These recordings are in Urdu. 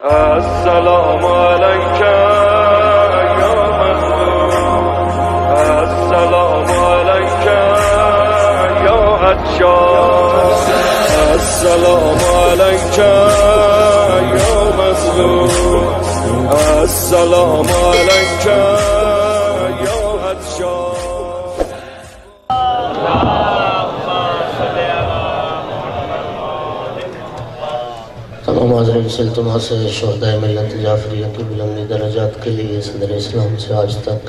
السلام عليك يا مظلوم، السلام عليك يا عطشان، السلام عليك يا مظلوم، السلام عليك يا عطشان. تمام حاضرین سے التماس سے شہدائے ملت جعفریہ کی بلندی درجات کے لیے صدر اسلام سے آج تک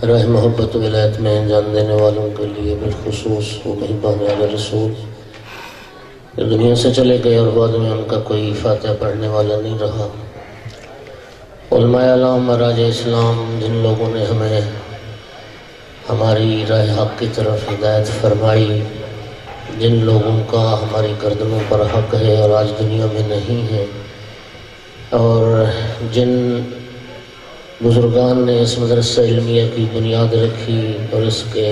راہ محبت و ولایت میں جان دینے والوں کے لیے بالخصوص وہ محبان علی رسول جو دنیا سے چلے گئے اور بعد میں ان کا کوئی فاتحہ پڑھنے والا نہیں رہا، علماء اعلام مراجع اسلام جن لوگوں نے ہمیں ہماری راہ حق کی طرف ہدایت فرمائی، جن لوگوں کا ہماری گردنوں پر حق ہے اور آج دنیا میں نہیں ہے، اور جن بزرگان نے اس مدرسہ علمیہ کی بنیاد رکھی اور اس کے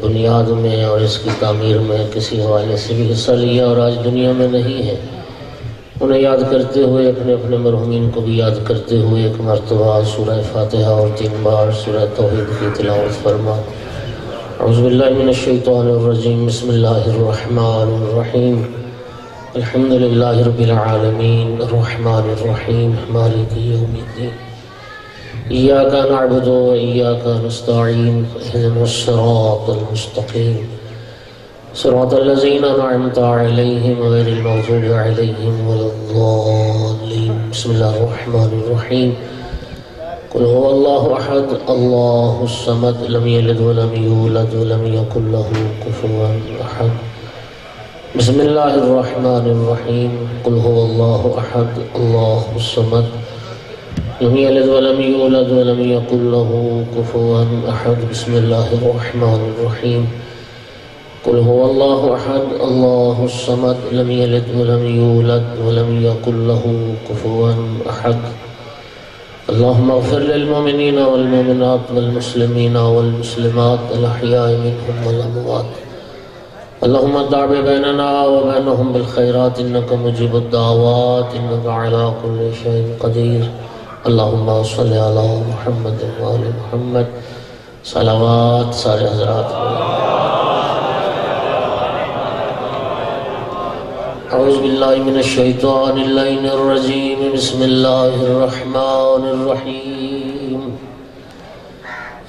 بنیاد میں اور اس کی تعمیر میں کسی حوالے سے بھی حصہ لیا اور آج دنیا میں نہیں ہے، انہیں یاد کرتے ہوئے اپنے اپنے مرحومین کو بھی یاد کرتے ہوئے ایک مرتبہ سورہ فاتحہ اور 3 بار سورہ توحید کی تلاوت فرما۔ اعوذ باللہ من الشیطان الرجیم، بسم اللہ الرحمن الرحیم، الحمدللہ رب العالمین، الرحمن الرحیم، مالک یوم الدین، ایاک نعبد و ایاک نستعین، اہدنا الصراط المستقیم، صراط الذین انعمت علیہم غیر المغضوب علیہم ولا الضالین۔ بسم اللہ الرحمن الرحیم، قل هو الله احد الله الصمد لم يلد ولم يولد ولم يكن له كفوا احد۔ بسم الله الرحمن الرحيم، قل هو الله احد الله الصمد لم يلد ولم يولد ولم يكن له كفوا احد۔ بسم الله الرحمن الرحيم، قل هو الله احد الله الصمد لم يلد ولم يولد ولم يكن له كفوا احد۔ اللهم اغفر للمؤمنين والمؤمنات والمسلمين والمسلمات الأحياء منهم والأموات، اللهم دع بيننا وبينهم بالخيرات إنك مجيب الدعوات إنك على كل شيء قدير۔ اللهم صل على محمد وآل محمد، صلوات سارے حضرات۔ اعوذ باللہ من الشیطان اللعین الرجیم، بسم اللہ الرحمن الرحیم،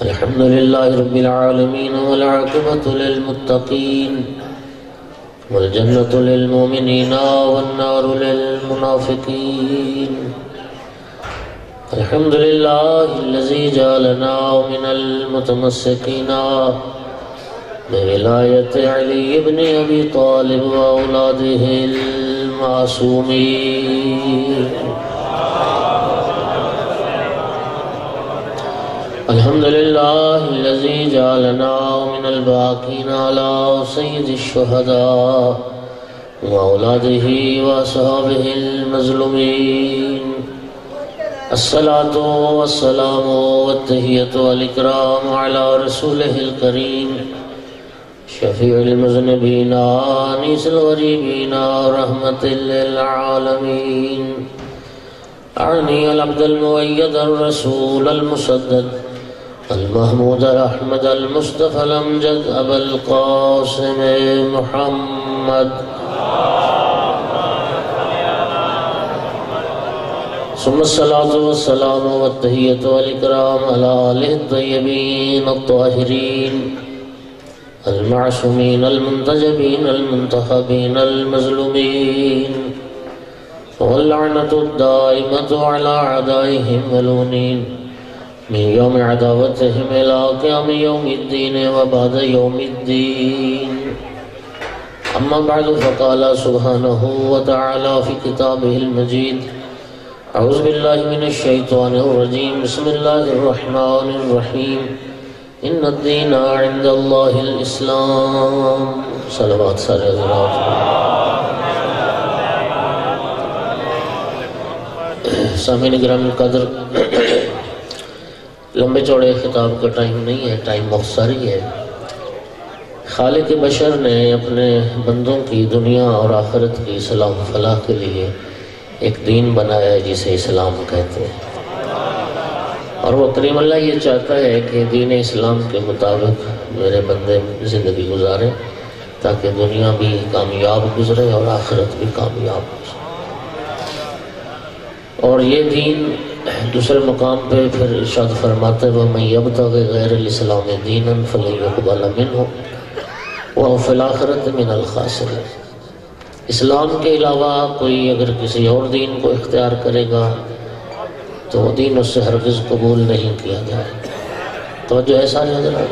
الحمدللہ رب العالمین والعاقبۃ للمتقین والجنۃ للمؤمنین والنار للمنافقین، الحمدللہ الذی جعلنا من المتمسکین بولایت علی ابن ابی طالب و اولادہ المعصومین، الحمدللہ الذی جعلنا من الباقین علی سید الشہداء و اولادہ و اصحابہ المظلومین، الصلاة والسلام والتحیۃ والاکرام علی رسولہ الکریم شفیع المذنبین انیس الغریبین رحمت للعالمین، اعنی العبد المؤید الرسول المسدد المحمود احمد المصطفى الامجد ابا القاسم محمد، ثم الصلاة والسلام والتحیۃ والاکرام علی آلہ الطیبین الطاہرین المعصومین المنتجبین المنتخبین المظلومین، واللعنۃ الدائمۃ علی اعدائہم ملعونین من یوم عداوتہم الی قیام یوم الدین وبعد یوم الدین۔ اما بعد فقال سبحانہ وتعالی فی کتابہ المجید، اعوذ باللہ من الشیطان الرجیم، بسم اللہ الرحمن الرحیم، ان الدین عند اللہ الاسلام۔ صلوات سارے حضرات۔ سامعین گرامی القدر، لمبے چوڑے خطاب کا ٹائم نہیں ہے، ٹائم مختصری ہے۔ خالق بشر نے اپنے بندوں کی دنیا اور آخرت کی صلاح و فلاح کے لیے ایک دین بنایا ہے جسے اسلام کہتے ہیں، اور وہ کریم اللہ یہ چاہتا ہے کہ دین اسلام کے مطابق میرے بندے زندگی گزاریں تاکہ دنیا بھی کامیاب گزرے اور آخرت بھی کامیاب گزرے۔ اور یہ دین دوسرے مقام پہ پھر ارشاد فرماتے ہیں وَمَن يَبْتَغِ غَيْرَ الْإِسْلَامِ دِينًا فَلَن يُقْبَلَ مِنْهُ وَهُوَ فِي الْآخِرَةِ مِنَ الْخَاسِرِينَ۔ اسلام کے علاوہ کوئی اگر کسی اور دین کو اختیار کرے گا تو وہ دین اس سے ہرگز قبول نہیں کیا جائے۔ توجہ ہے سارے حضرات؟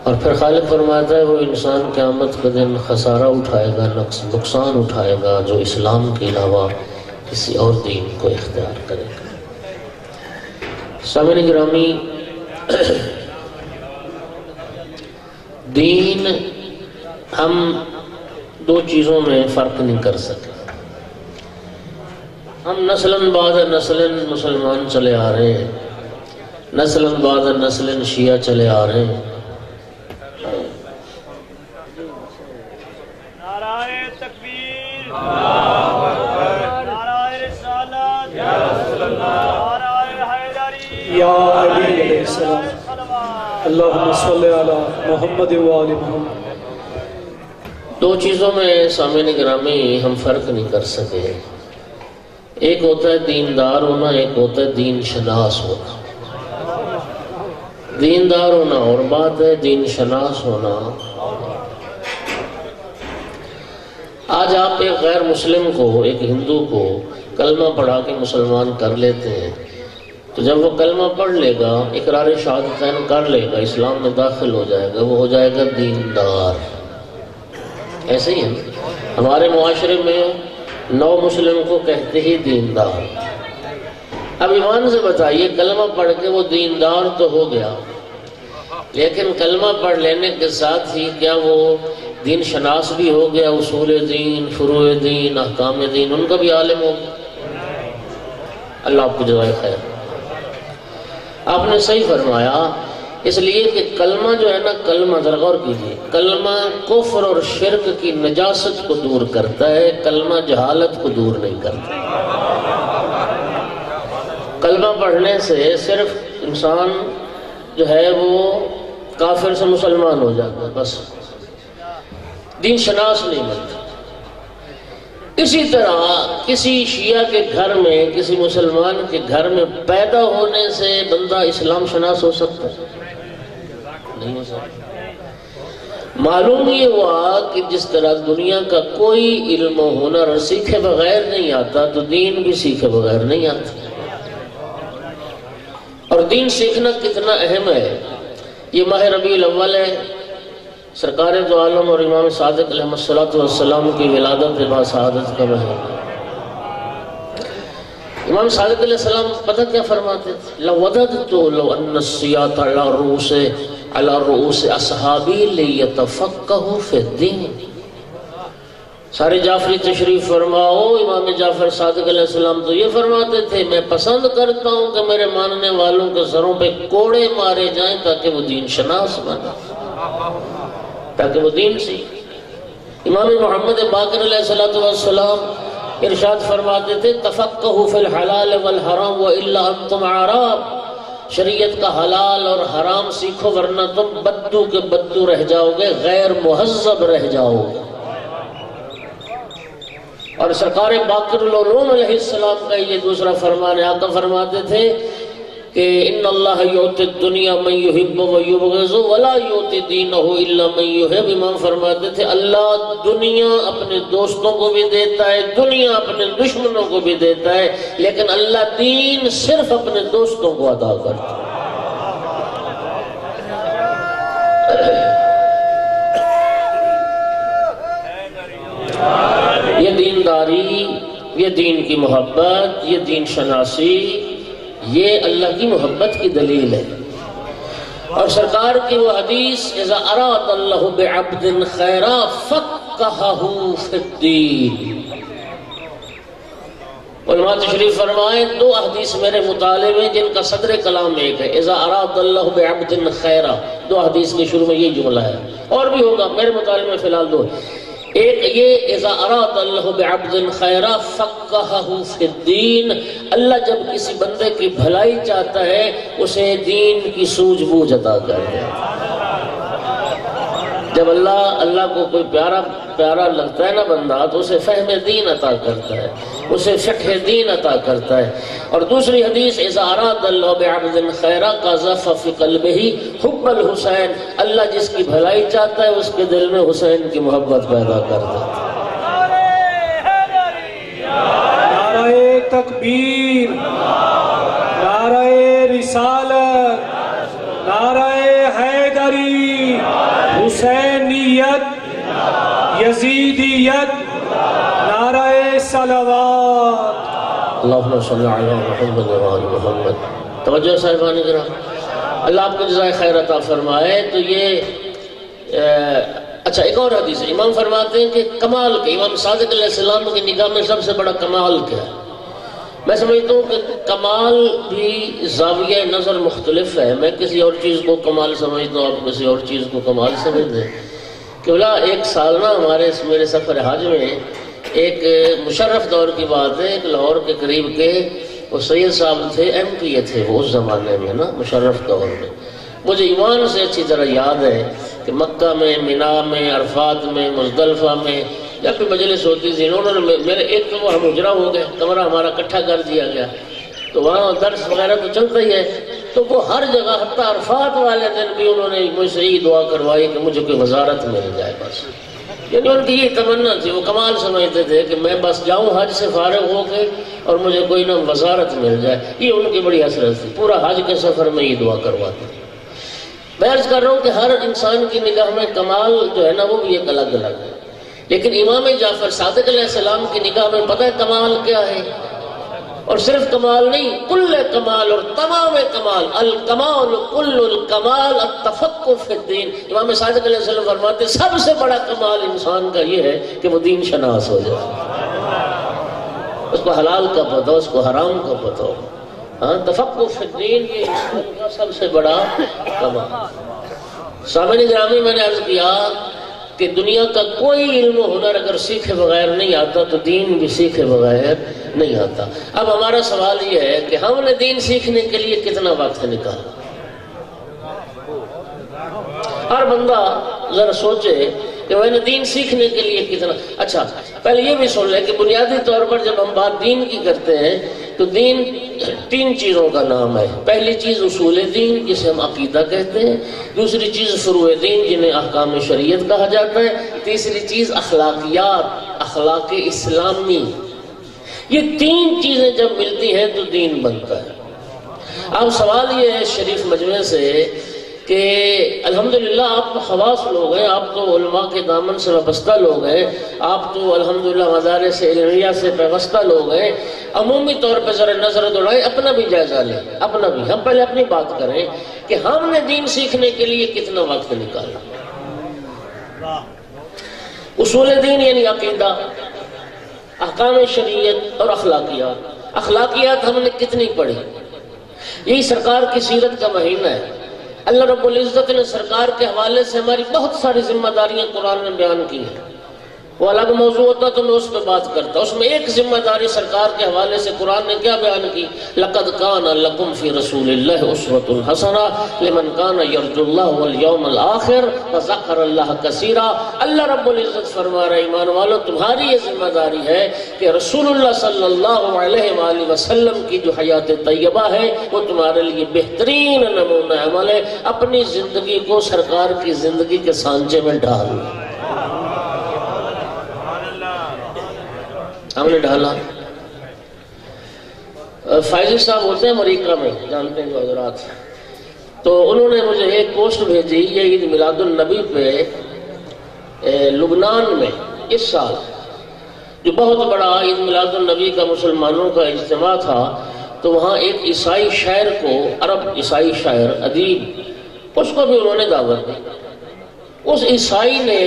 اور پھر خالق فرماتا ہے وہ انسان قیامت کے دن خسارہ اٹھائے گا، نقصان اٹھائے گا جو اسلام کے علاوہ کسی اور دین کو اختیار کرے گا۔ سامعین گرامی، دین ہم دو چیزوں میں فرق نہیں کر سکتے۔ ہم نسلاً بعد نسلاً مسلمان چلے آ رہے ہیں، نسلاً بعد نسلاً شیعہ چلے آ رہے ہیں۔ یا علی علیہ السلام اللہم صلی علی محمد و آل محمد۔ دو چیزوں میں سامعین گرامی ہم فرق نہیں کر سکے۔ ایک ہوتا ہے دیندار ہونا، ایک ہوتا ہے دین شناس ہونا۔ دیندار ہونا اور بات ہے، دین شناس ہونا۔ آج آپ ایک غیر مسلم کو، ایک ہندو کو کلمہ پڑھا کے مسلمان کر لیتے ہیں، تو جب وہ کلمہ پڑھ لے گا، اقرار شہادتین کر لے گا، اسلام میں داخل ہو جائے گا، وہ ہو جائے گا دیندار۔ ایسے ہی ہے ہمارے معاشرے میں نو مسلم کو کہتے ہی دیندار۔ اب ایمان سے بتائیے، کلمہ پڑھ کے وہ دیندار تو ہو گیا، لیکن کلمہ پڑھ لینے کے ساتھ ہی کیا وہ دین شناس بھی ہو گیا؟ اصول دین، فروع دین، احکام دین ان کا بھی عالم ہو گیا؟ اللہ آپ کو جزائے خیر۔ آپ نے صحیح فرمایا، اس لیے کہ کلمہ جو ہے نا، کلمہ ذرا غور کیجیے، کلمہ کفر اور شرک کی نجاست کو دور کرتا ہے، کلمہ جہالت کو دور نہیں کرتا۔ کلمہ پڑھنے سے صرف انسان جو ہے وہ کافر سے مسلمان ہو جاتا ہے، بس دین شناس نہیں بنتا۔ اسی طرح کسی شیعہ کے گھر میں، کسی مسلمان کے گھر میں پیدا ہونے سے بندہ اسلام شناس ہو سکتا ہے؟ نہیں ہو سکتا۔ معلوم یہ ہوا کہ جس طرح دنیا کا کوئی علم و ہنر سیکھے بغیر نہیں آتا، تو دین بھی سیکھے بغیر نہیں آتا۔ اور دین سیکھنا کتنا اہم ہے، یہ ماہ ربیع الاول ہے، سرکار دو عالم اور امام صادق علیہ السلام کی ولادت باسعادت کا مہینہ۔ امام صادق علیہ السلام پتہ کیا فرماتے تھے؟ لَوَدَدْتُ لَوْ أَنَّ السِّيَاطَ عَلَى رُؤُوسِ أَصْحَابِي لِيَتَفَقَّهُوا فِي الدِّينِ۔ سارے جعفری تشریف فرماؤ، امام جعفر صادق علیہ السلام تو یہ فرماتے تھے، میں پسند کرتا ہوں کہ میرے ماننے والوں کے سروں پہ کوڑے مارے جائیں تاکہ وہ دین شناس بنے، تاکہ وہ دین سیکھ۔ امام محمد باقر علیہ السلام ارشاد فرماتے تھے، تفقہوا فی الحلال والحرام وإلا انتم عراب، شریعت کا حلال اور حرام سیکھو ورنہ تم بدو کے بدو رہ جاؤ گے، غیر مہذب رہ جاؤ گے۔ اور سرکار باقر العلوم علیہ السلام کا یہ دوسرا فرمان ہے، آقا فرماتے تھے کہ ان اللہ یعطی الدنیا من یحب و یبغض ولا یعطی دینہ الا من یحب۔ امام فرماتے تھے اللہ دنیا اپنے دوستوں کو بھی دیتا ہے، دنیا اپنے دشمنوں کو بھی دیتا ہے، لیکن اللہ دین صرف اپنے دوستوں کو عطا کرتا ہے۔ یہ دینداری، یہ دین کی محبت، یہ دین شناسی، یہ اللہ کی محبت کی دلیل ہے۔ اور سرکار کی وہ حدیث اذا اراد اللہ بعبد خیرا فقہہ فی الدین۔ علماء تشریف فرمائیں، دو حدیث میرے مطالعے میں جن کا صدر کلام ایک ہے، اذا اراد اللہ بعبد خیرا، دو حدیث کے شروع میں یہ جملہ ہے، اور بھی ہوگا، میرے مطالعے میں فی الحال دو ہے۔ ایک یہ اذا اراد اللہ بعبد خیرا فقہہ فی الدین، اللہ جب کسی بندے کی بھلائی چاہتا ہے اسے دین کی سوجھ بوجھ عطا کر دے۔ جب اللہ کو کوئی پیارا لگتا ہے نا بندہ تو اسے فہم دین عطا کرتا ہے، اسے فقہ دین عطا کرتا ہے۔ اور دوسری حدیث اذا اراد اللہ بعبد خیرا قذف فی قلبہ حب الحسین، اللہ جس کی بھلائی چاہتا ہے اس کے دل میں حسین کی محبت پیدا کرتا ہے۔ نعرہ تکبیر، نعرہ رسالت، نعرہ حیدری، حسینیت، یزیدیت، نعرہ صلوات۔ اللہم صلی علی محمد و آل محمد۔ توجہ صاحبان کرام، اللہ آپ کو جزائے خیر عطا فرمائے۔ تو یہ اچھا ایک اور حدیث ہے، امام فرماتے ہیں کہ کمال کے امام صادق علیہ السلام کی نگاہ میں سب سے بڑا کمال کیا ہے؟ میں سمجھتا ہوں کہ کمال بھی زاویہ نظر مختلف ہے۔ میں کسی اور چیز کو کمال سمجھتا ہوں، آپ کسی اور چیز کو کمال سمجھتے ہیں۔ کہ بلا ایک سال نا میرے سفر حج میں ایک مشرف دور کی بات ہے، ایک لاہور کے قریب کے وہ سید صاحب تھے، MP تھے وہ اس زمانے میں نا، مشرف دور میں۔ مجھے ایمان سے اچھی طرح یاد ہے کہ مکہ میں، مینا میں، عرفات میں، مزدلفہ میں جب بھی مجلس ہوتی تھی، انہوں نے میرے ایک تو وہ ہم اجرا ہو گئے، کمرہ ہمارا اکٹھا کر دیا گیا، تو وہاں درس وغیرہ تو چلتا ہی ہے، تو وہ ہر جگہ حتیٰ عرفات والے دن بھی انہوں نے مجھ سے یہ دعا کروائی کہ مجھے کوئی وزارت مل جائے بس۔ یعنی ان کی یہ تمنا تھی، وہ کمال سمجھتے تھے کہ میں بس جاؤں حج سے فارغ ہو کے اور مجھے کوئی نہ وزارت مل جائے، یہ ان کی بڑی حسرت تھی۔ پورا حج کے سفر میں یہ دعا کرواتے تھے۔ میں عرض کر رہا ہوں کہ ہر انسان کی نگاہ میں کمال جو ہے نا وہ بھی ایک الگ الگ ہے، لیکن امام جعفر صادق علیہ السلام کی نگاہ میں پتہ ہے کمال کیا ہے؟ اور صرف کمال نہیں، کل کمال اور تمام کمال، الکمال کل الکمال التفقہ فی الدین۔ امام صادق علیہ السلام فرماتے سب سے بڑا کمال انسان کا یہ ہے کہ وہ دین شناس ہو جائے، اس کو حلال کا پتہ ہو، اس کو حرام کا پتہ ہو۔ ہاں، تفقہ فی الدین یہ انسان کا سب سے بڑا کمال۔ سامعین گرامی، میں نے عرض کیا کہ دنیا کا کوئی علم و ہنر اگر سیکھے بغیر نہیں آتا تو دین بھی سیکھے بغیر نہیں آتا۔ اب ہمارا سوال یہ ہے کہ ہم نے دین سیکھنے کے لیے کتنا وقت نکالا؟ ہر بندہ ذرا سوچے کہ میں نے دین سیکھنے کے لیے کتنا۔ اچھا پہلے یہ بھی سن لیں کہ بنیادی طور پر جب ہم بات دین کی کرتے ہیں تو دین 3 چیزوں کا نام ہے۔ پہلی چیز اصول دین جسے ہم عقیدہ کہتے ہیں، دوسری چیز فروع دین جنہیں احکام شریعت کہا جاتا ہے، تیسری چیز اخلاقیات، اخلاق اسلامی۔ یہ 3 چیزیں جب ملتی ہیں تو دین بنتا ہے۔ اب سوال یہ ہے شریف مجمع سے کہ الحمدللہ آپ خواص لوگ ہیں، آپ تو علماء کے دامن سے وابستہ لوگ ہیں، آپ تو الحمدللہ مدارس علمیہ سے پیوستہ لوگ ہیں، عمومی طور پہ ذرا نظر دوڑائیں، اپنا بھی جائزہ لیں، اپنا بھی۔ ہم پہلے اپنی بات کریں کہ ہم نے دین سیکھنے کے لیے کتنا وقت نکالا۔ اصول دین یعنی عقیدہ، احکام شریعت اور اخلاقیات۔ اخلاقیات ہم نے کتنی پڑھی؟ یہی سرکار کی سیرت کا مہینہ ہے۔ اللہ رب العزت نے سرکار کے حوالے سے ہماری بہت ساری ذمہ داریاں قرآن میں بیان کی ہیں، وہ الگ موضوع ہوتا تو میں اس پہ بات کرتا۔ اس میں ایک ذمہ داری سرکار کے حوالے سے قرآن نے کیا بیان کی؟ لَقَدْ كَانَ لَكُمْ فِي رَسُولِ اللَّهِ أُسْوَةٌ حَسَنَةٌ لِمَنْ كَانَ يَرْجُو اللَّهَ وَالْيَوْمَ الْآخِرَ وَذَكَرَ اللَّهَ كَثِيرًا۔ اللہ رب العزت فرما رہے ایمان والو تمہاری یہ ذمہ داری ہے کہ رسول اللہ صلی اللہ علیہ وآلہ وسلم کی جو حیات طیبہ ہے وہ تمہارے لیے بہترین نمونہ عمل ہے۔ اپنی زندگی کو سرکار کی زندگی کے سانچے میں ڈال۔ ہم نے ڈالا۔ فائزی صاحب ہوتے ہیں امریکہ میں، جانتے ہیں جو حضرات، تو انہوں نے مجھے ایک پوسٹ بھیجی، یہ عید میلاد النبی پہ لبنان میں اس سال جو بہت بڑا عید میلاد النبی کا مسلمانوں کا اجتماع تھا، تو وہاں ایک عیسائی شاعر کو، عرب عیسائی شاعر ادیب، اس کو بھی انہوں نے دعوت دی۔ اس عیسائی نے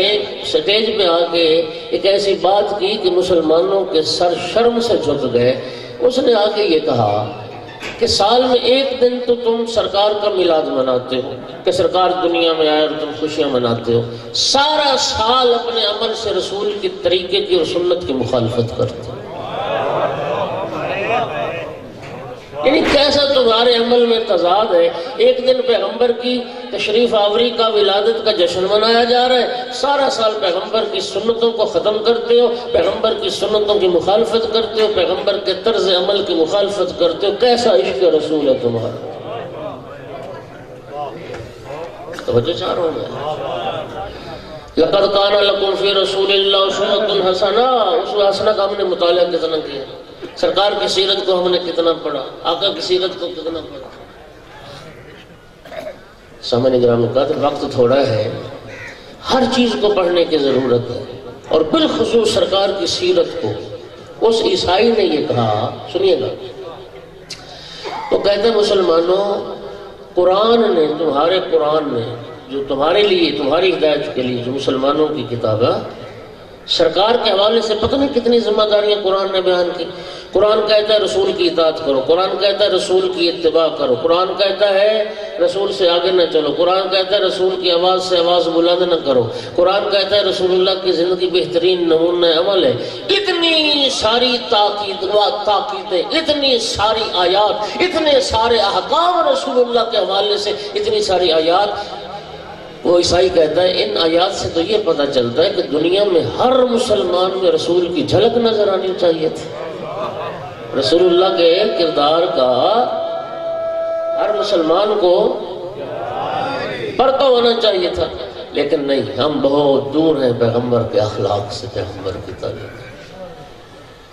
سٹیج پہ آ کے ایک ایسی بات کی کہ مسلمانوں کے سر شرم سے جھک گئے۔ اس نے آ کے یہ کہا کہ سال میں ایک دن تو تم سرکار کا میلاد مناتے ہو کہ سرکار دنیا میں آئے اور تم خوشیاں مناتے ہو، سارا سال اپنے عمل سے رسول کی طریقے کی اور سنت کی مخالفت کرتے ہو۔ یعنی کیسا تمہارے عمل میں تضاد ہے؟ ایک دن پیغمبر کی تشریف آوری کا ولادت کا جشن منایا جا رہا ہے، سارا سال پیغمبر کی سنتوں کو ختم کرتے ہو، پیغمبر کی سنتوں کی مخالفت کرتے ہو، پیغمبر کے طرز عمل کی مخالفت کرتے ہو۔ کیسا عشق رسول ہے تمہارا؟ توجہ چاہ رہا ہوں میں۔ لقد کان لکم فی رسول اللہ اسوۃ حسنہ، اسوہ حسنہ کا ہم نے مطالعہ کتنا کیا، سرکار کی سیرت کو ہم نے کتنا پڑھا، آقا کی سیرت کو کتنا پڑھا۔ سامنے گرامی کا وقت تھوڑا ہے، ہر چیز کو پڑھنے کی ضرورت ہے، اور بالخصوص سرکار کی سیرت کو۔ اس عیسائی نے یہ کہا، سنیے گا، وہ کہتے ہیں مسلمانوں، قرآن نے، تمہارے قرآن نے جو تمہارے لیے، تمہاری ہدایت کے لیے جو مسلمانوں کی کتاب ہے، سرکار کے حوالے سے پتہ نہیں کتنی ذمہ داریاں قرآن نے بیان کی۔ قرآن کہتا ہے رسول کی اطاعت کرو، قرآن کہتا ہے رسول کی اتباع کرو، قرآن کہتا ہے رسول سے آگے نہ چلو، قرآن کہتا ہے رسول کی آواز سے آواز بلند نہ کرو، قرآن کہتا ہے رسول اللہ کی زندگی بہترین نمونہ عمل ہے۔ اتنی ساری تاکیدیں، اتنی ساری آیات، اتنے سارے احکام رسول اللہ کے حوالے سے، اتنی ساری آیات۔ وہ عیسائی کہتا ہے ان آیات سے تو یہ پتہ چلتا ہے کہ دنیا میں ہر مسلمان میں رسول کی جھلک نظر آنی چاہیے تھی، رسول اللہ کے کردار کا ہر مسلمان کو پرتو ہونا چاہیے تھا، لیکن نہیں، ہم بہت دور ہیں پیغمبر کے اخلاق سے، پیغمبر کی تعلیم۔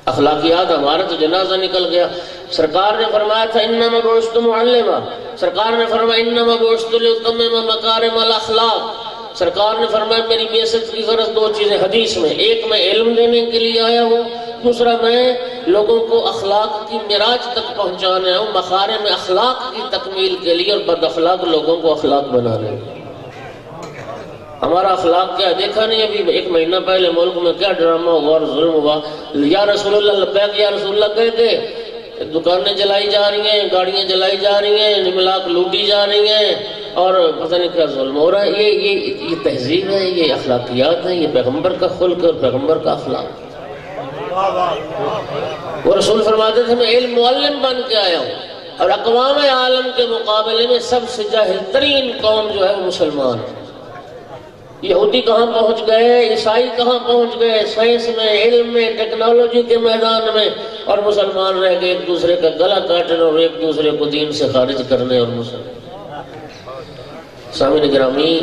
اخلاقیات ہمارا تو جنازہ نکل گیا۔ سرکار نے فرمایا تھا انما بعثت معلما، سرکار نے فرمایا انما بعثت لاتمم مکارم الاخلاق، سرکار نے فرمایا میری بعثت کی غرض دو چیزیں حدیث میں، ایک میں علم دینے کے لیے آیا ہوں، دوسرا میں لوگوں کو اخلاق کی معراج تک پہنچانا ہوں، مکارم اخلاق کی تکمیل کے لیے، اور بد اخلاق لوگوں کو اخلاق بنانے کے لیے۔ ہمارا اخلاق کیا دیکھا نہیں؟ ابھی ایک مہینہ پہلے ملک میں کیا ڈرامہ ہوا اور ظلم ہوا، یا رسول اللہ لبیک یا رسول اللہ کہہ کے دکانیں جلائی جا رہی ہیں، گاڑیاں جلائی جا رہی ہیں، املاک لوٹی جا رہی ہیں، اور پتہ نہیں کیا ظلم ہو رہا ہے۔ یہ تہذیب ہے، یہ اخلاقیات ہیں، یہ پیغمبر کا خلق اور پیغمبر کا اخلاق۔ وہ رسول فرماتے تھے میں علم معلم بن کے آیا ہوں، اور اقوام عالم کے مقابلے میں سب سے جاہل ترین قوم جو ہے وہ مسلمان ہے۔ یہودی کہاں پہنچ گئے، عیسائی کہاں پہنچ گئے، سائنس میں، علم میں، ٹیکنالوجی کے میدان میں، اور مسلمان رہ گئے ایک دوسرے کا گلا کاٹنے اور ایک دوسرے کو دین سے خارج کرنے۔ اور سامعین گرامی،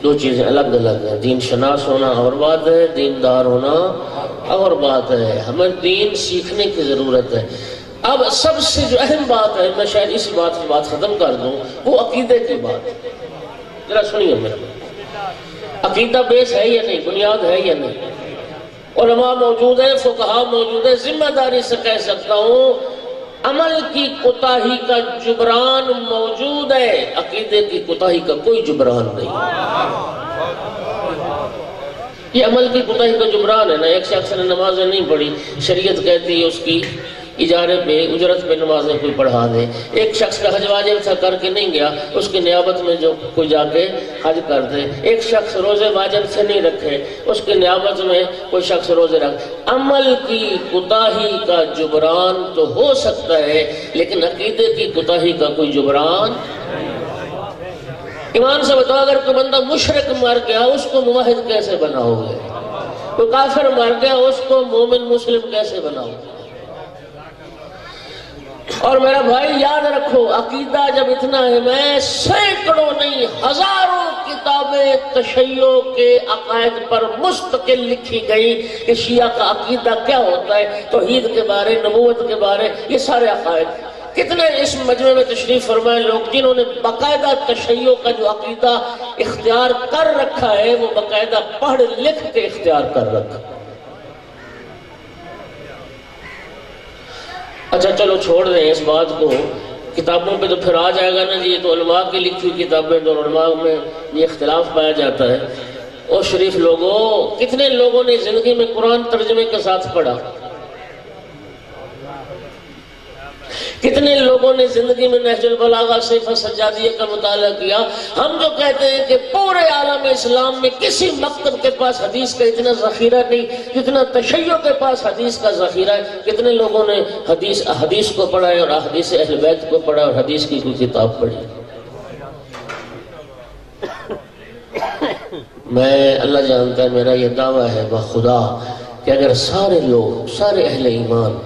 دو چیزیں الگ الگ ہیں، دین شناس ہونا اور بات ہے، دیندار ہونا اور بات ہے۔ ہمیں دین سیکھنے کی ضرورت ہے۔ اب سب سے جو اہم بات ہے، میں شاید اسی بات کی بات ختم کر دوں، وہ عقیدے کی بات۔ ذرا سنیے میرا، عقیدہ بیس ہے یا نہیں، بنیاد ہے یا نہیں؟ علماء موجود ہیں، فقہاء موجود ہیں، ذمہ داری سے کہہ سکتا ہوں عمل کی کوتاہی کا جبران موجود ہے، عقیدے کی کوتاہی کا کوئی جبران نہیں۔ یہ عمل کی کوتاہی کا جبران ہے نا، ایک شخص نے نمازیں نہیں پڑھی، شریعت کہتی ہے اس کی اجارے پہ، اجرت پہ نمازیں کوئی پڑھا دے۔ ایک شخص کا حج واجب تھا، کر کے نہیں گیا، اس کی نیابت میں جو کوئی جا کے حج کر دے۔ ایک شخص روزے واجب سے نہیں رکھے، اس کی نیابت میں کوئی شخص روزے رکھ۔ عمل کی کوتاہی کا جبران تو ہو سکتا ہے، لیکن عقیدے کی کوتاہی کا کوئی جبران۔ ایمان سے بتاؤ، اگر کوئی بندہ مشرک مر گیا، اس کو موحد کیسے بناؤ گے؟ کوئی کافر مر گیا، اس کو مومن مسلم کیسے بناؤ گے؟ اور میرا بھائی یاد رکھو، عقیدہ جب اتنا ہے، میں سینکڑوں نہیں ہزاروں کتابیں تشیع کے عقائد پر مستقل لکھی گئی کہ شیعہ کا عقیدہ کیا ہوتا ہے، توحید کے بارے، نبوت کے بارے، یہ سارے عقائد۔ کتنے اس مجمع میں تشریف فرمائے لوگ جنہوں نے باقاعدہ تشیع کا جو عقیدہ اختیار کر رکھا ہے، وہ باقاعدہ پڑھ لکھ کے اختیار کر رکھا۔ اچھا چلو چھوڑ دیں اس بات کو، کتابوں پہ تو پھر آ جائے گا نا جی، یہ تو علماء کی لکھی ہوئی کتابیں، تو علماء میں یہ اختلاف پایا جاتا ہے۔ اور شریف لوگوں، کتنے لوگوں نے زندگی میں قرآن ترجمے کے ساتھ پڑھا؟ کتنے لوگوں نے زندگی میں نہج البلاغہ صحیفہ سجادیہ کا مطالعہ کیا. ہم جو کہتے ہیں کہ پورے عالم اسلام میں کسی مکتب کے پاس حدیث کا اتنا ذخیرہ نہیں جتنا تشیع کے پاس حدیث کا ذخیرہ ہے. کتنے لوگوں نے حدیث کو پڑھا ہے اور حدیث اہل بیت کو پڑھا اور حدیث کی کوئی کتاب پڑھی. میں اللہ جانتا ہے میرا یہ دعویٰ ہے بخدا کہ اگر سارے لوگ سارے اہل ایمان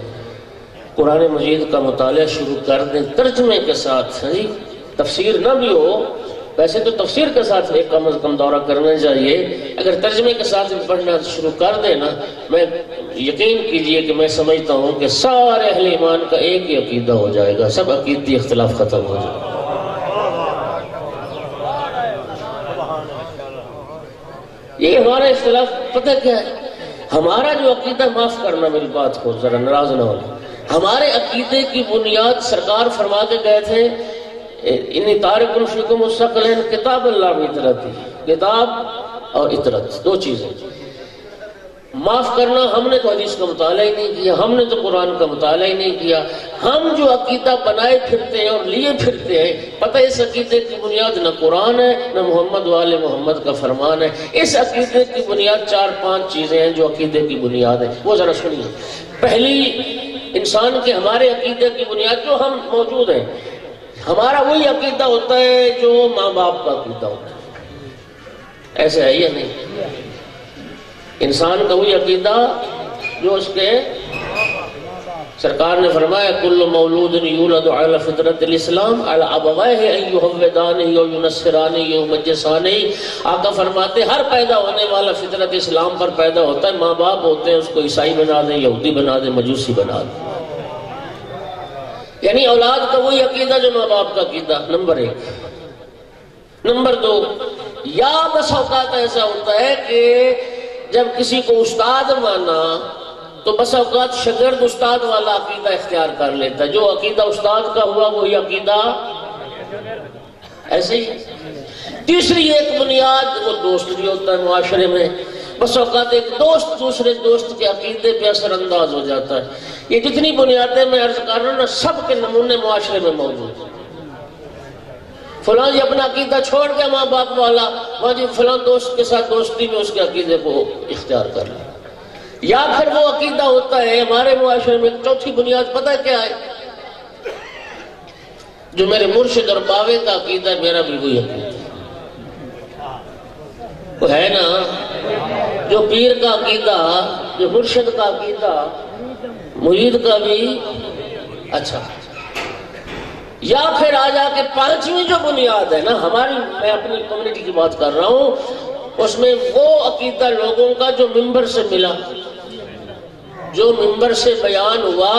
قرآن مجید کا مطالعہ شروع کر دیں ترجمے کے ساتھ، تفسیر نہ بھی ہو، ویسے تو تفسیر کے ساتھ ایک کم از کم دورہ کرنا چاہیے، اگر ترجمے کے ساتھ پڑھنا شروع کر دیں نا، میں یقین کیجئے کہ میں سمجھتا ہوں کہ سارے اہل ایمان کا ایک ہی عقیدہ ہو جائے گا، سب عقیدتی اختلاف ختم ہو جائے گا. یہ ہمارا اختلاف پتہ کیا ہے؟ ہمارا جو عقیدہ، معاف کرنا میری بات کو، ذرا ناراض نہ ہونا، ہمارے عقیدے کی بنیاد سرکار فرما کے گئے تھے انی تارک فیکم الثقلین کتاب اللہ و اطرتی، کتاب اور اطرت دو چیزیں. معاف کرنا، ہم نے تو حدیث کا مطالعہ ہی نہیں کیا، ہم نے تو قرآن کا مطالعہ ہی نہیں کیا. ہم جو عقیدہ بنائے پھرتے ہیں اور لیے پھرتے ہیں، پتہ اس عقیدے کی بنیاد نہ قرآن ہے نہ محمد وآل محمد کا فرمان ہے. اس عقیدے کی بنیاد 4-5 چیزیں ہیں جو عقیدے کی بنیاد ہے، وہ ذرا سنیے. پہلی، انسان کے ہمارے عقیدے کی بنیاد جو ہم موجود ہیں، ہمارا وہی عقیدہ ہوتا ہے جو ماں باپ کا عقیدہ ہوتا ہے. ایسا ہے یا نہیں؟ انسان کا وہی عقیدہ جو اس کے، سرکار نے فرمایا کل مولود یولد علی فطرت الاسلام علی ابویہ ان یحودانہ و ینصرانہ و یمجسانہ. آقا فرماتے ہر پیدا ہونے والا فطرت اسلام پر پیدا ہوتا ہے. ماں باپ ہوتے ہیں اس کو عیسائی بنا دیں، یہودی بنا دیں، مجوسی بنا دیں. یعنی اولاد کا وہی عقیدہ جو ماں باپ کا عقیدہ، نمبر 1. نمبر 2، یا بس اوقات ایسا ہوتا ہے کہ جب کسی کو استاد مانا تو بس اوقات شاگرد استاد والا عقیدہ اختیار کر لیتا ہے. جو عقیدہ استاد کا ہوا وہی عقیدہ ایسے ہی. تیسری ایک بنیاد، وہ دوست بھی ہوتا ہے معاشرے میں. بس اوقات ایک دوست دوسرے دوست کے عقیدے پہ اثر انداز ہو جاتا ہے. یہ جتنی بنیادیں میں عرض کر رہا ہوں نا، سب کے نمونے معاشرے میں موجود ہیں. فلاں جی اپنا عقیدہ چھوڑ گیا ماں باپ والا، وہاں جی فلاں دوست کے ساتھ دوستی میں اس کے عقیدے کو اختیار کر لیا. یا پھر وہ عقیدہ ہوتا ہے ہمارے معاشرے میں. چوتھی بنیاد پتہ کیا ہے؟ جو میرے مرشد اور باوے کا عقیدہ ہے، میرا بھی وہی عقیدہ وہ ہے نا. جو پیر کا عقیدہ، جو مرشد کا عقیدہ، مرید کا بھی. اچھا، یا پھر آ جا کے 5ویں جو بنیاد ہے نا ہماری، میں اپنی کمیونٹی کی بات کر رہا ہوں، اس میں وہ عقیدہ لوگوں کا جو ممبر سے ملا، جو ممبر سے بیان ہوا،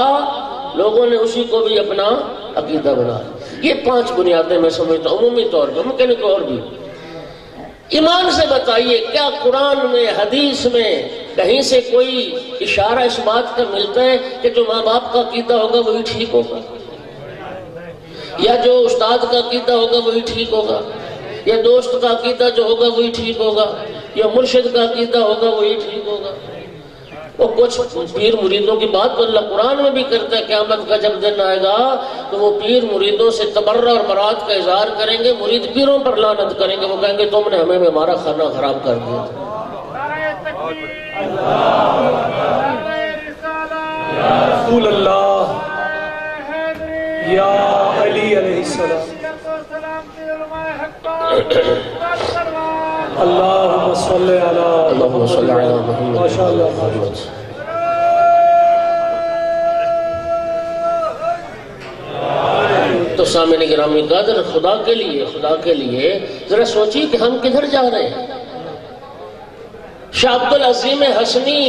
لوگوں نے اسی کو بھی اپنا عقیدہ بنا. یہ 5 بنیادیں میں سمجھتا ہوں عمومی طور پر، ممکن ہے اور بھی. ایمان سے بتائیے کیا قرآن میں، حدیث میں کہیں سے کوئی اشارہ اس بات کا ملتا ہے کہ جو ماں باپ کا عقیدہ ہوگا وہی ٹھیک ہوگا، یا جو استاد کا عقیدہ ہوگا وہی ٹھیک ہوگا، یا دوست کا عقیدہ جو ہوگا وہی ٹھیک ہوگا، یا مرشد کا عقیدہ ہوگا وہی ٹھیک ہوگا؟ وہ کچھ پیر مریدوں کی بات تو اللہ قرآن میں بھی کرتا ہے. قیامت کا جب دن آئے گا تو وہ پیر مریدوں سے تبرہ اور برات کا اظہار کریں گے، مرید پیروں پر لعنت کریں گے. وہ کہیں گے تم نے ہمیں ہمارا کھانا خراب کر دیا. رسول اللہ یا علی علیہ السلام. اللہم صلی علی محمد. ماشاءاللہ. تو سامعین گرامی قدر، خدا کے لیے ذرا سوچیے کہ ہم کدھر جا رہے ہیں. شاہ عبد العظیم حسنی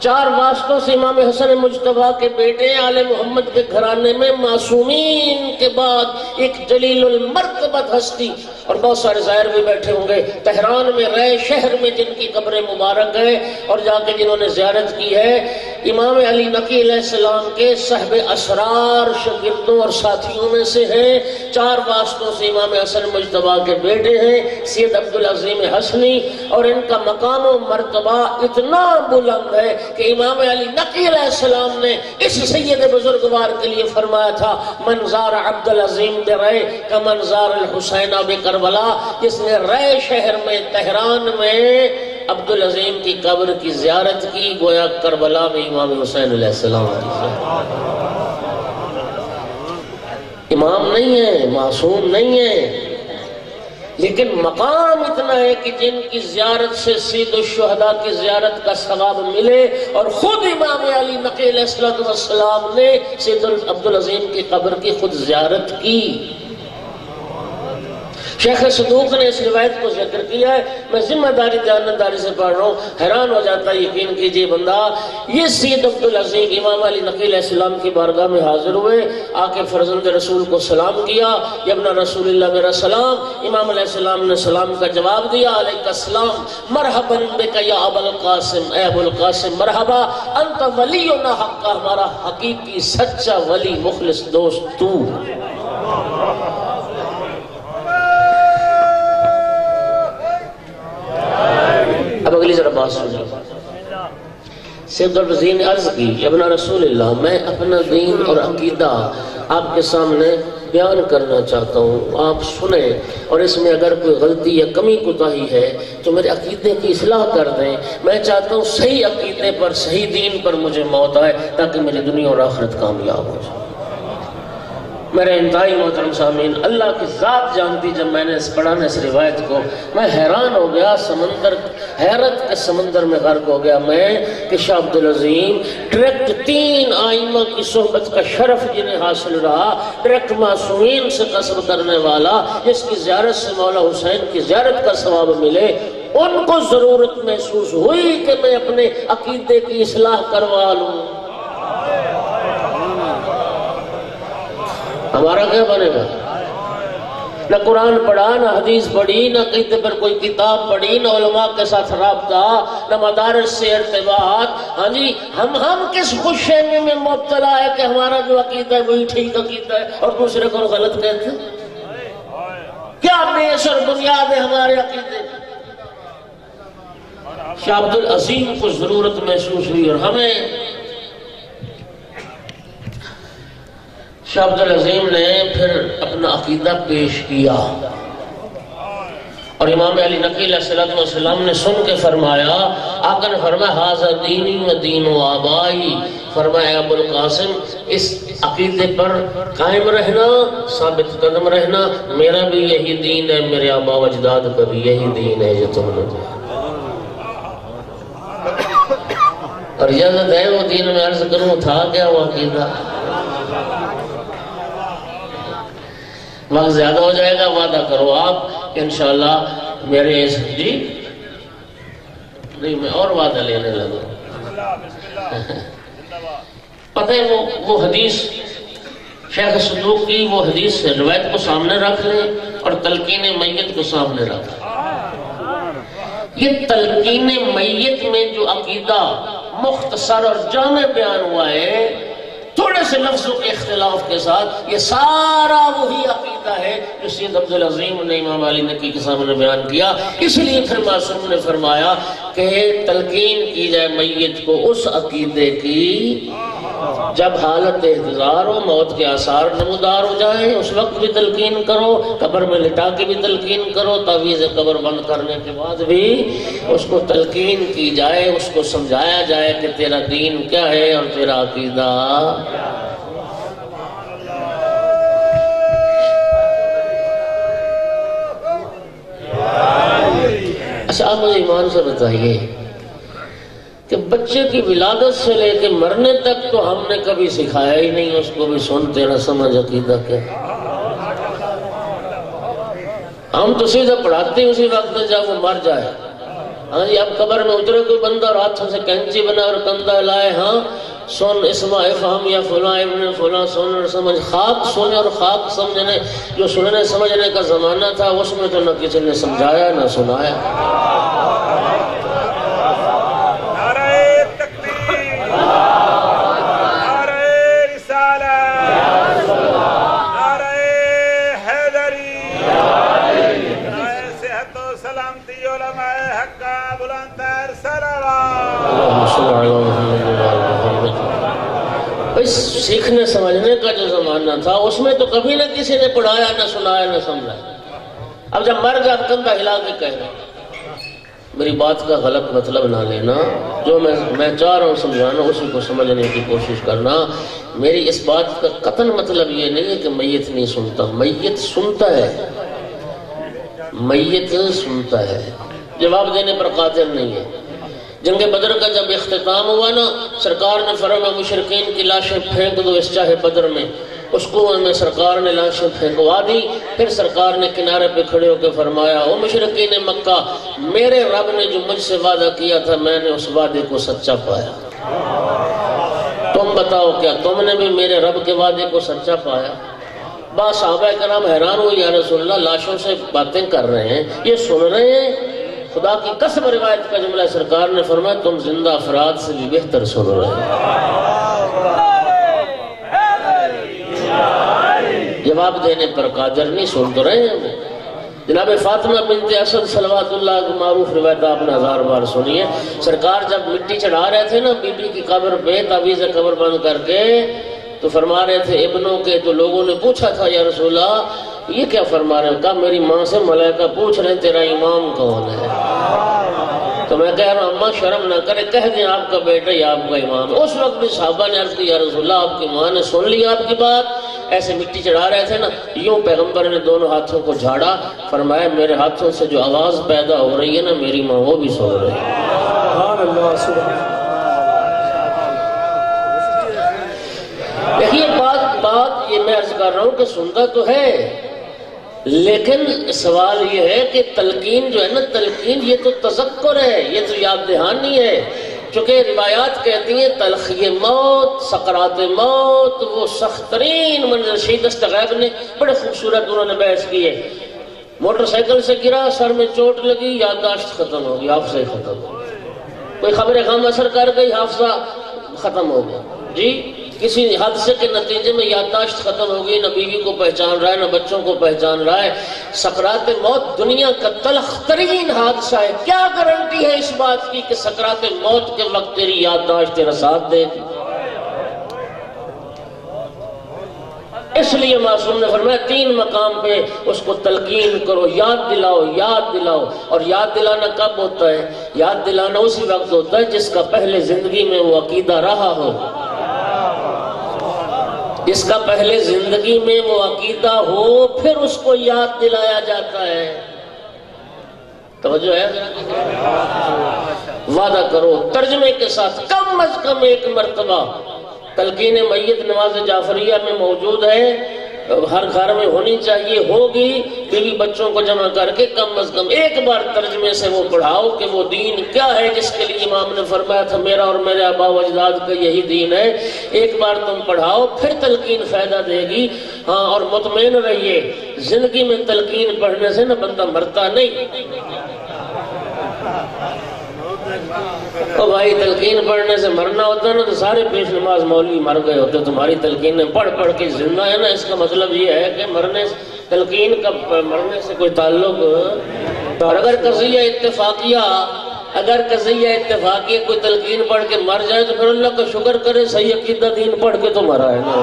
4 واسطوں سے امام حسن مجتبیٰ کے بیٹے آل محمد کے گھرانے میں معصومین کے بعد ایک جلیل المرتبت ہستی، اور بہت سارے زائر بھی بیٹھے ہوں گے تہران میں، رہے شہر میں، جن کی قبر مبارک ہے اور جا کے جنہوں نے زیارت کی ہے. امام علی نقی علیہ السلام کے صحب اسرار شاگردوں اور ساتھیوں میں سے ہیں، 4 واسطوں سے امام حسن مجتبیٰ کے بیٹے ہیں سید عبدالعظیم حسنی، اور ان کا مقام و مرتبہ اتنا بلند ہے کہ امام علی نقی علیہ السلام نے اس سید بزرگوار کے لیے فرمایا تھا منظار عبدالعظیم برے کا منظار الحسین بکربلا، جس نے رے شہر میں تہران میں عبدالعظیم کی قبر کی زیارت کی گویا کربلا میں امام حسین علیہ السلام امام نہیں ہے، معصوم نہیں ہے، لیکن مقام اتنا ہے کہ جن کی زیارت سے سید الشہداء کی زیارت کا ثواب ملے، اور خود امام علی نقی علیہ السلام نے سید عبدالعظیم کی قبر کی خود زیارت کی۔ شیخ صدوق نے اس روایت کو ذکر کیا ہے، میں ذمہ داری دیانتداری سے پڑھ رہا ہوں، حیران ہو جاتا ہے، یقین کیجئے بندہ، یہ سید عبدالعظیم امام علی نقی علیہ السلام کی بارگاہ میں حاضر ہوئے، آ کے فرزند رسول کو سلام کیا، یا ابن رسول اللہ میرا سلام۔ امام علیہ السلام نے سلام کا جواب دیا، علیک السلام، مرحبا بک یا ابو القاسم، اے ابو القاسم مرحبا، انت ولینا حقا، ہمارا حقیقی سچا ولی مخلص دوست تو۔ اب اگلی ذرا بات سنیں۔ سید عبدالعظیم نے عرض کی، ابن رسول اللہ، میں اپنا دین اور عقیدہ آپ کے سامنے بیان کرنا چاہتا ہوں، آپ سنیں، اور اس میں اگر کوئی غلطی یا کمی کوتاہی ہے تو میرے عقیدے کی اصلاح کر دیں۔ میں چاہتا ہوں صحیح عقیدے پر، صحیح دین پر مجھے موت آئے تاکہ میری دنیا اور آخرت کامیاب ہو جائے۔ میرے انتہائی محترم سامعین، اللہ کی ذات جانتی، جب میں نے پڑھا نا اس روایت کو، میں حیران ہو گیا، حیرت کے سمندر میں غرق ہو گیا میں کہ شاہ عبدالعظیم ڈائریکٹ 3 آئمہ کی صحبت کا شرف جنہیں حاصل رہا، ڈائریکٹ معصومین سے قصب کرنے والا، جس کی زیارت سے مولا حسین کی زیارت کا ثواب ملے، ان کو ضرورت محسوس ہوئی کہ میں اپنے عقیدے کی اصلاح کروا لوں۔ ہمارا کیا بنے گا؟ نہ قرآن پڑھا، نہ حدیث پڑھی، نہ کہیں پر کوئی کتاب پڑھی، نہ علماء کے ساتھ رابطہ، نہ مدارس سے ارتباط۔ ہاں جی، ہم کس خوش فہمی میں مبتلا ہے کہ ہمارا جو عقیدہ ہے وہی ٹھیک عقیدہ ہے اور دوسرے کو غلط کہتے ہیں؟ کیا بیس اور بنیاد ہے ہمارے عقیدے؟ شاہ عبدالعظیم کو ضرورت محسوس ہوئی، اور ہمیں شاہ عبدالعظیم نے پھر اپنا عقیدہ پیش کیا، اور امام علی نقی علیہ السلام نے سن کے فرمایا، آقا نے فرمایا ھذا دینی و دین و آبائی، فرمایا ابو القاسم اس عقیدے پر قائم رہنا، ثابت قدم رہنا، میرا بھی یہی دین ہے، میرے آبا و اجداد کا بھی یہی دین ہے جو تم نے دیا۔ اور اجازت ہے وہ دین میں عرض کروں تھا کیا وہ عقیدہ؟ وقت زیادہ ہو جائے گا، وعدہ کرو آپ کہ انشاءاللہ میرے اس جی نہیں، میں اور وعدہ لینے لگا۔ پتہ ہے وہ حدیث شیخ صدوق کی، وہ حدیث روایت کو سامنے رکھ لیں اور تلقین میت کو سامنے رکھ لیں۔ یہ تلقین میت میں جو عقیدہ مختصر اور جامع بیان ہوا ہے، تھوڑے سے لفظوں کے اختلاف کے ساتھ، یہ سارا وہی عقیدہ ہے جو سید عبدالعظیم نے امام علی نقی کے سامنے بیان کیا۔ اس لیے پھر معصوم نے فرمایا کہ تلقین کی جائے میت کو اس عقیدے کی جب حالت احتضار ہو، موت کے آثار نمودار ہو جائیں، اس وقت بھی تلقین کرو، قبر میں لٹا کے بھی تلقین کرو، تعویذ قبر بند کرنے کے بعد بھی اس کو تلقین کی جائے، اس کو سمجھایا جائے کہ تیرا دین کیا ہے اور تیرا عقیدہ۔ اچھا، آپ مجھے ایمان سے بتائیے کہ بچے کی ولادت سے لے کے مرنے تک تو ہم نے کبھی سکھایا ہی نہیں اس کو بھی سن تیرا سمجھ عقیدہ کیا۔ ہم تو سیدھا پڑھاتے ہیں اسی وقت جب وہ مر جائے۔ ہاں جی، اب قبر میں اترے کوئی بندہ اور ہاتھوں سے کینچی بنا اور کندھا لائے، ہاں سن اسما افہم یا فلاں ابن فلاں، سن اور سمجھ، خاک سنے اور خاک سمجھنے، جو سننے سمجھنے کا زمانہ تھا اس میں تو نہ کسی نے سمجھایا نہ سنایا۔ نعرہ تکبیر! علماء حق کا بلند تر صلوات. اللہم صل علی محمد و آل محمد. اس سیکھنے سمجھنے کا جو زمانہ تھا اس میں تو کبھی نہ کسی نے پڑھایا نہ سنایا نہ سمجھایا. اب جب مر گیا اب کندھا ہلا کے کہہ رہا. میری بات کا غلط مطلب نہ لینا، جو میں چاہ رہا ہوں سمجھانا اسی کو سمجھنے کی کوشش کرنا. میری اس بات کا قطعاً مطلب یہ نہیں ہے کہ میت نہیں سنتا. میت سنتا ہے، میت سنتا ہے، جواب دینے پر قادر نہیں ہے. جنگ بدر کا جب اختتام ہوا نا، سرکار نے فرمایا مشرکین کی لاشیں پھینک دو اس چاہے بدر میں. اس کنویں میں سرکار نے لاشیں پھینکوا دی. پھر سرکار نے کنارے پہ کھڑے ہو کے فرمایا او مشرکین مکہ، میرے رب نے جو مجھ سے وعدہ کیا تھا میں نے اس وعدے کو سچا پایا. تم بتاؤ کیا تم نے بھی میرے رب کے وعدے کو سچا پایا؟ بعض صحابہ کرام حیران ہوئے، یا رسول اللہ لاشوں سے باتیں کر رہے ہیں، یہ سن رہے ہیں؟ خدا کی قسم روایت کا جملہ. سرکار نے فرمایا تم زندہ افراد سے بھی بہتر سن رہے ہیں. جواب دینے پر قادر نہیں، سن تو رہے ہیں. جناب فاطمہ بنت اسد صلوات اللہ کی معروف روایت آپ نے 1000 بار سنی ہے. سرکار جب مٹی چڑھا رہے تھے نا بی بی کی قبر پہ تعویذ قبر بند کر کے، تو فرما رہے تھے ابنوں کے. تو لوگوں نے پوچھا تھا یا رسول اللہ یہ کیا فرما رہے ہیں؟ کہا میری ماں سے ملائکہ پوچھ رہے ہیں تیرا امام کون ہے. تو میں کہہ رہا ہوں اماں شرم نہ کرے، کہہ دیں آپ کا بیٹا یا آپ کا امام. اس وقت بھی صحابہ نے عرض کی یا رسول اللہ آپ کی ماں نے سن لی آپ کی بات. ایسے مٹی چڑھا رہے تھے نا، یوں پیغمبر نے دونوں ہاتھوں کو جھاڑا، فرمایا میرے ہاتھوں سے جو آواز پیدا ہو رہی ہے نا میری ماں وہ بھی سن رہی ہے. سبحان اللہ سبحان. دیکھیے بات یہ میں عرض کر رہا ہوں کہ سنتا تو ہے، لیکن سوال یہ ہے کہ تلقین جو ہے نا، تلقین یہ تو تذکر ہے، یہ تو یاد دہانی ہے. چونکہ روایات کہتی ہیں تلخی موت، سکرات موت وہ سخت ترین منظر. شہید دستغیب نے بڑے خوبصورت انہوں نے بحث کی ہے. موٹر سائیکل سے گرا، سر میں چوٹ لگی، یادداشت ختم ہو گئی، حافظہ ختم ہو گیا. کوئی خبر غم اثر کر گئی، حافظہ ختم ہو گیا. جی کسی حادثے کے نتیجے میں یادداشت ختم ہو گئی، نہ بیوی کو پہچان رہا ہے نہ بچوں کو پہچان رہا ہے. سکرات موت دنیا کا تلخ ترین حادثہ ہے. کیا گارنٹی ہے اس بات کی کہ سکرات موت کے وقت تیری یادداشت تیرا ساتھ دے گی؟ اس لیے معصوم نے فرمایا 3 مقام پہ اس کو تلقین کرو، یاد دلاؤ، یاد دلاؤ. اور یاد دلانا کب ہوتا ہے؟ یاد دلانا اسی وقت ہوتا ہے جس کا پہلے زندگی میں وہ عقیدہ رہا ہو. جس کا پہلے زندگی میں وہ عقیدہ ہو پھر اس کو یاد دلایا جاتا ہے. توجہ ہے؟ وعدہ کرو ترجمے کے ساتھ کم از کم 1 مرتبہ. تلقین میت نماز جعفریہ میں موجود ہے، ہر گھر میں ہونی چاہیے، ہوگی. بیوی بچوں کو جمع کر کے کم از کم 1 بار ترجمے سے وہ پڑھاؤ کہ وہ دین کیا ہے جس کے لیے امام نے فرمایا تھا میرا اور میرے آبا و اجداد کا یہی دین ہے. 1 بار تم پڑھاؤ پھر تلقین فائدہ دے گی. ہاں اور مطمئن رہیے زندگی میں تلقین پڑھنے سے نہ بندہ مرتا نہیں. تو بھائی تلقین پڑھنے سے مرنا ہوتا ہے نا تو سارے پیش نماز مولوی مر گئے ہوتے. تمہاری تلقینیں پڑھ کے زندہ ہے نا، اس کا مطلب یہ ہے کہ تلقین کا مرنے سے کوئی تعلق. اور اگر قضیہ اتفاقیہ کوئی تلقین پڑھ کے مر جائے تو پھر اللہ کا شکر کرے صحیح عقیدہ دین پڑھ کے تو مرا ہے نا.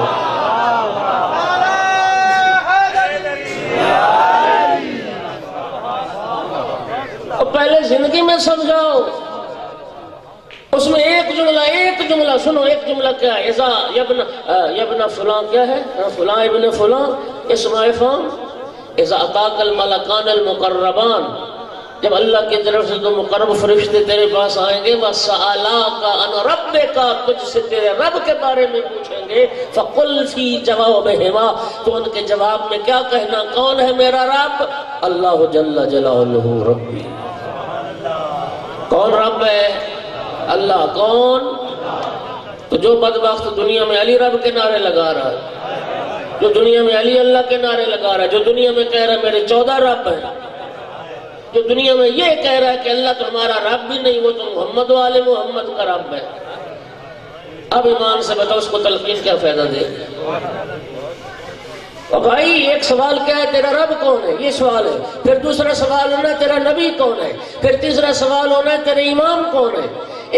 پہلے زندگی میں سمجھاؤ. اس میں ایک جملہ سنو. ایک جملہ کیا ہے؟ یبن فلاں کیا ہے؟ فلاں ابن فلاں اسم فام اذا اتاک الملکان المقربان. جب اللہ کی طرف سے 2 مقرب فرشتے تیرے پاس آئیں گے وَسَأَلَاكَ عَنْ رَبِّكَ تجھ سے تیرے رب کے بارے میں پوچھیں گے فَقُلْ فِي جَوَابِهِمَا تو ان کے جواب میں کیا کہنا؟ کون ہے میرا رب؟ اللہ جل جلالہ ربی. کون رب ہے؟ اللہ. کون؟ تو جو بدبخت دنیا میں علی رب کے نعرے لگا رہا ہے، جو دنیا میں علی اللہ کے نعرے لگا رہا ہے، جو دنیا میں کہہ رہا ہے میرے 14 رب ہیں، جو دنیا میں یہ کہہ رہا ہے کہ اللہ تمہارا رب بھی نہیں، وہ تو محمد و آل محمد کا رب ہے. اب ایمان سے بتاؤ اس کو تلقین کیا فائدہ دے؟ اور بھائی ایک سوال کیا ہے، تیرا رب کون ہے، یہ سوال ہے. پھر دوسرا سوال ہونا ہے تیرا نبی کون ہے. پھر تیسرا سوال ہونا ہے تیرے امام کون ہے.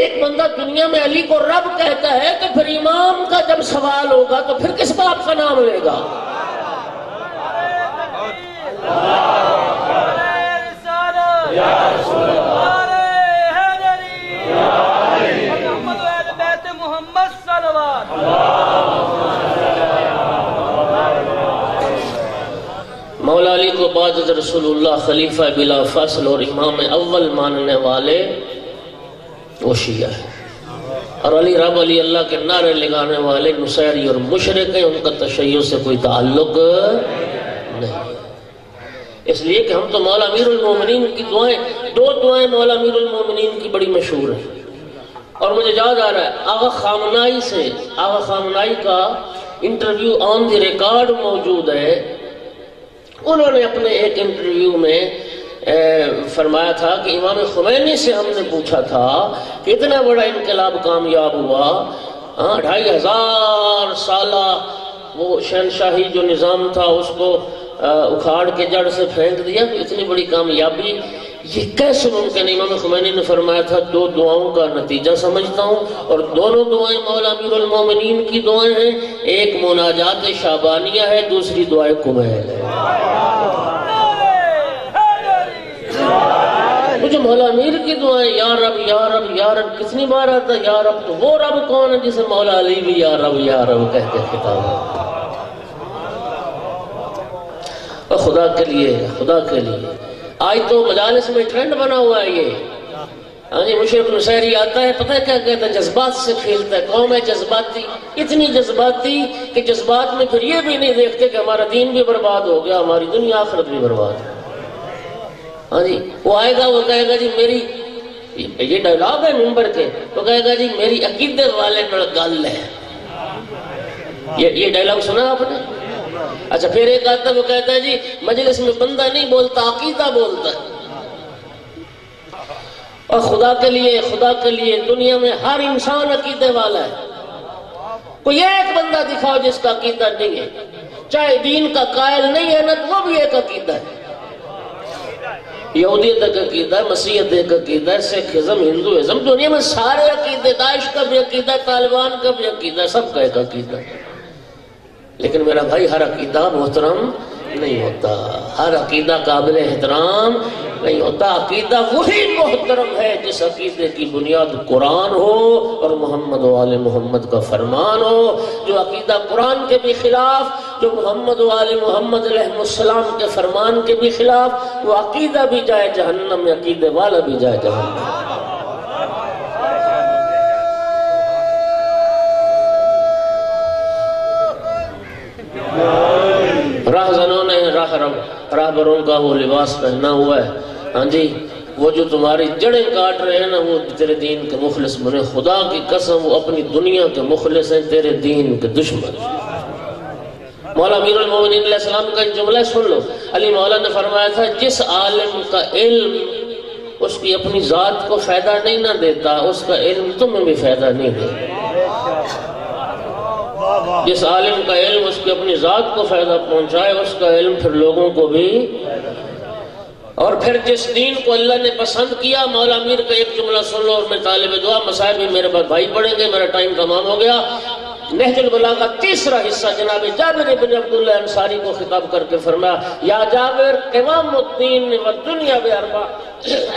ایک بندہ دنیا میں علی کو رب کہتا ہے تو پھر امام کا جب سوال ہوگا تو پھر کس باپ کا نام لے گا؟ مولا علی کو بعد رسول اللہ خلیفہ بلا فصل اور امام اول ماننے والے وہ شیعہ ہیں، اور علی رب علی اللہ کے نعرے لگانے والے نصیری اور مشرک ہیں. ان کا تشیع سے کوئی تعلق نہیں. اس لیے کہ ہم تو مولا امیر المومنین کی دعائیں، دو دعائیں مولا امیر المومنین کی بڑی مشہور ہیں. اور مجھے یاد آ رہا ہے آغا خامنائی سے، آغا خامنائی کا انٹرویو آن دی ریکارڈ موجود ہے. انہوں نے اپنے ایک انٹرویو میں فرمایا تھا کہ امام خمینی سے ہم نے پوچھا تھا کہ اتنا بڑا انقلاب کامیاب ہوا، 2500 سالہ وہ شہنشاہی جو نظام تھا اس کو اکھاڑ کے جڑ سے پھینک دیا، تو اتنی بڑی کامیابی یہ کیسے ممکن؟ امام خمینی نے فرمایا تھا 2 دعاؤں کا نتیجہ سمجھتا ہوں، اور دونوں دعائیں مولا امیر المومنین کی دعائیں ہیں. ایک مناجات شعبانیہ ہے، دوسری دعائیں کمیل ہے. مجھے مولا امیر کی دعائیں یا رب یا رب یا رب کتنی بار آتا ہے یا رب، تو وہ رب کون ہے جسے مولا علی بھی یا رب کہتے خطاب ہے. اور خدا کے لیے، خدا کے لیے آج تو مجالس میں ٹرینڈ بنا ہوا ہے یہ. ہاں جی، مشرق نصیری آتا ہے، پتہ ہے کیا کہتا ہے؟ جذبات سے کھیلتا ہے. قوم ہے جذباتی، اتنی جذباتی کہ جذبات میں پھر یہ بھی نہیں دیکھتے کہ ہمارا دین بھی برباد ہو گیا، ہماری دنیا آخرت بھی برباد ہے. ہاں جی، وہ آئے گا، وہ کہے گا جی میری، یہ ڈائلاگ ہے ممبر کے، تو کہے گا جی میری عقیدے والے گل ہے. یہ ڈائلاگ سنا آپ نے؟ اچھا، پھر ایک آتا ہے وہ کہتا ہے جی مجلس میں بندہ نہیں بولتا، عقیدہ بولتا ہے. اور خدا کے لیے دنیا میں ہر انسان عقیدے والا ہے. کوئی ایک بندہ دکھاؤ جس کا عقیدہ نہیں ہے، چاہے دین کا قائل نہیں ہے نا، تو وہ بھی ایک عقیدہ ہے. یہودیت ایک عقیدہ ہے، مسیحیت ایک عقیدہ ہے، سکھزم، ہندوازم، دنیا میں سارے عقیدے، داعش کا بھی عقیدہ ہے، طالبان کا بھی عقیدہ ہے، سب کا ایک عقیدہ ہے. لیکن میرا بھائی ہر عقیدہ محترم نہیں ہوتا، ہر عقیدہ قابل احترام نہیں ہوتا. عقیدہ وہی محترم ہے جس عقیدے کی بنیاد قرآن ہو اور محمد و آل محمد کا فرمان ہو. جو عقیدہ قرآن کے بھی خلاف، جو محمد و آل محمد علیہ السلام کے فرمان کے بھی خلاف، وہ عقیدہ بھی جائے جہنم، عقیدے والا بھی جائے جہنم. راہزنوں نے راہبروں کا وہ لباس پہنا ہوا ہے. ہاں جی، وہ جو تمہاری جڑیں کاٹ رہے ہیں نا، وہ تیرے دین کے مخلص بنے. خدا کی قسم وہ اپنی دنیا کے مخلص ہیں، تیرے دین کے دشمن. مولا امیر المومنین علیہ السلام کا جملہ سن لو. علی مولا نے فرمایا تھا جس عالم کا علم اس کی اپنی ذات کو فائدہ نہیں نہ دیتا، اس کا علم تمہیں بھی فائدہ نہیں دے. جس عالم کا علم اس کی اپنی ذات کو فائدہ پہنچائے، اس کا علم پھر لوگوں کو بھی. اور پھر جس دین کو اللہ نے پسند کیا، مولا امیر کا ایک جملہ سن لو، اور میں طالب دعا مسائل بھی میرے بعد بھائی پڑھیں گے، میرا ٹائم تمام ہو گیا. نہج البلاغہ کا تیسرا حصہ جناب جابر بن عبداللہ انصاری کو خطاب کر کے فرمایا، یا جابر قوام الدین والدنیا باربع،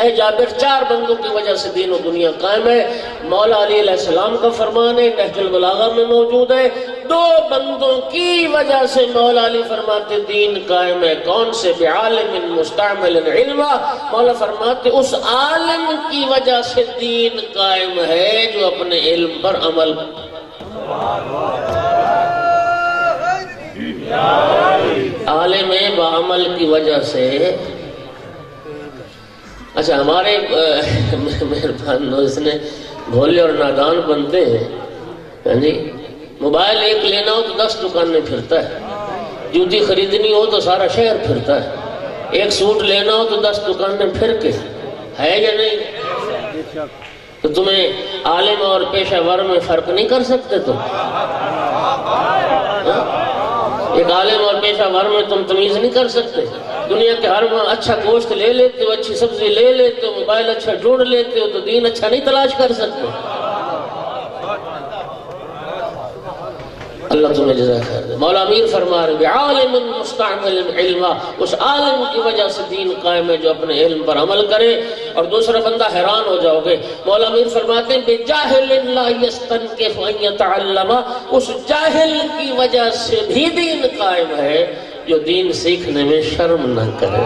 اے جابر 4 بندوں کی وجہ سے دین و دنیا قائم ہے. مولا علی علیہ السلام کا فرمان ہے، نہج البلاغہ میں موجود ہے. 2 بندوں کی وجہ سے مولا علی فرماتے دین قائم ہے. کون سے؟ بعالم مستعمل علما. مولا فرماتے اس عالم کی وجہ سے دین قائم ہے جو اپنے علم پر عمل. عالم بعمل کی وجہ سے. اچھا، ہمارے مہربان دوست نے بھولے اور نادان بنتے ہیں جی. موبائل ایک لینا ہو تو 10 دکانیں پھرتا ہے، جوتی خریدنی ہو تو سارا شہر پھرتا ہے، ایک سوٹ لینا ہو تو 10 دکانیں پھر کے. ہے یا نہیں؟ تو تمہیں عالم اور پیشہ ور میں فرق نہیں کر سکتے تم؟ ایک عالم اور پیشہ ور میں تم تمیز نہیں کر سکتے. دنیا کے ہر اچھا گوشت لے لیتے ہو، اچھی سبزی لے لیتے ہو، موبائل اچھا جوڑ لیتے ہو، تو دین اچھا نہیں تلاش کر سکتے. اللہ تمہیں جزائے خیر دے. مولا امیر فرما رہے بعالم مستعمل علما، اس عالم کی وجہ سے دین قائم ہے جو اپنے علم پر عمل کرے. اور دوسرا بندہ حیران ہو جاؤ گے، مولا امیر فرماتے ہیں بجاہل لا یستنکف ان یتعلم، اس جاہل کی وجہ سے بھی دین قائم ہے جو دین سیکھنے میں شرم نہ کرے.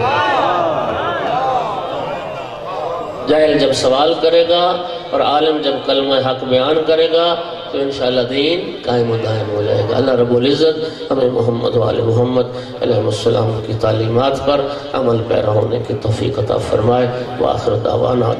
جاہل جب سوال کرے گا اور عالم جب کلمہ حق بیان کرے گا تو انشاءاللہ دین قائم و دائم ہو جائے گا. اللہ رب العزت ہمیں محمد و آل محمد علیہ السلام کی تعلیمات پر عمل پیرا ہونے کی توفیق عطا فرمائے. وآخر دعوانا